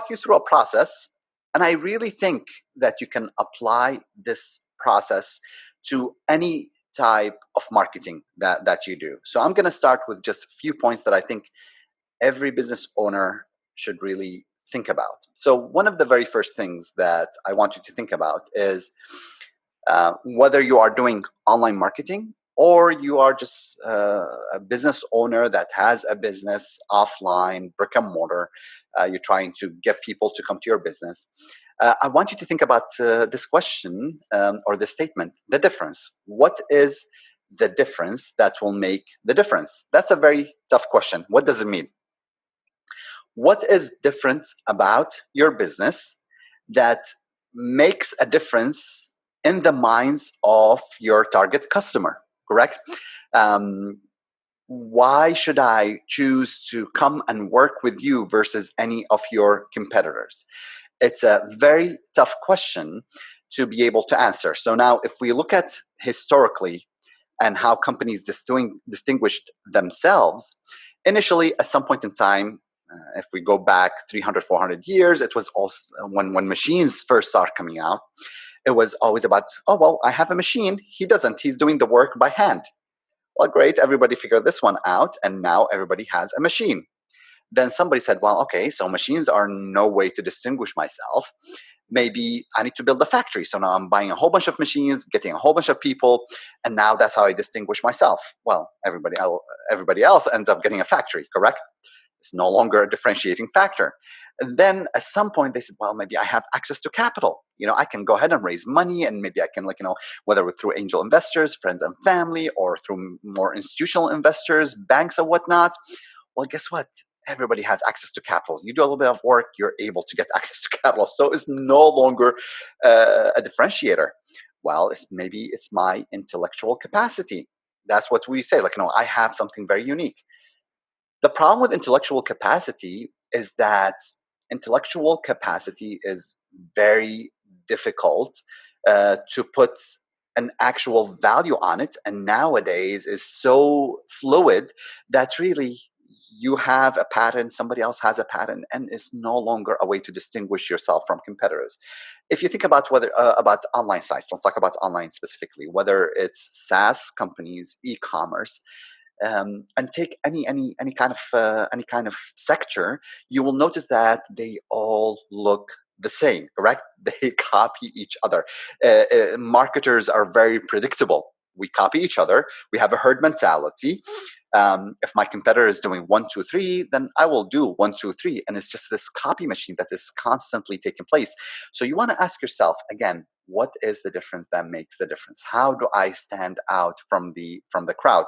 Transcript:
walk you through a process, and I really think that you can apply this process to any type of marketing that you do. So I'm going to start with just a few points that I think every business owner should really think about. So one of the very first things that I want you to think about is whether you are doing online marketing or you are just a business owner that has a business offline, brick and mortar. You're trying to get people to come to your business. I want you to think about this question or this statement, the difference. What is the difference that will make the difference? That's a very tough question. What does it mean? What is different about your business that makes a difference in the minds of your target customer, correct? Why should I choose to come and work with you versus any of your competitors? It's a very tough question to be able to answer. So now if we look at historically and how companies distinguished themselves, initially at some point in time, if we go back 300, 400 years, it was also when machines first started coming out, it was always about, oh, well, I have a machine. He doesn't. He's doing the work by hand. Well, great. Everybody figured this one out. And now everybody has a machine. Then somebody said, well, okay, so machines are no way to distinguish myself. Maybe I need to build a factory. So now I'm buying a whole bunch of machines, getting a whole bunch of people, and now that's how I distinguish myself. Well, everybody else ends up getting a factory, correct? It's no longer a differentiating factor. And then at some point they said, well, maybe I have access to capital. I can go ahead and raise money, and maybe I can, whether through angel investors, friends and family, or through more institutional investors, banks and whatnot. Well, guess what? Everybody has access to capital. You do a little bit of work, you're able to get access to capital. So it's no longer a differentiator. Well, maybe it's my intellectual capacity. That's what we say. I have something very unique. The problem with intellectual capacity is that intellectual capacity is very difficult to put an actual value on it. And nowadays is so fluid that really you have a patent, somebody else has a patent, and it's no longer a way to distinguish yourself from competitors. If you think about about online sites, let's talk about online specifically, whether it's SaaS companies, e-commerce, and take any kind of sector, you will notice that they all look the same, correct? They copy each other. Marketers are very predictable. We copy each other. We have a herd mentality. If my competitor is doing 1, 2, 3, then I will do 1, 2, 3. And it's just this copy machine that is constantly taking place. So you want to ask yourself, again, what is the difference that makes the difference? How do I stand out from the crowd?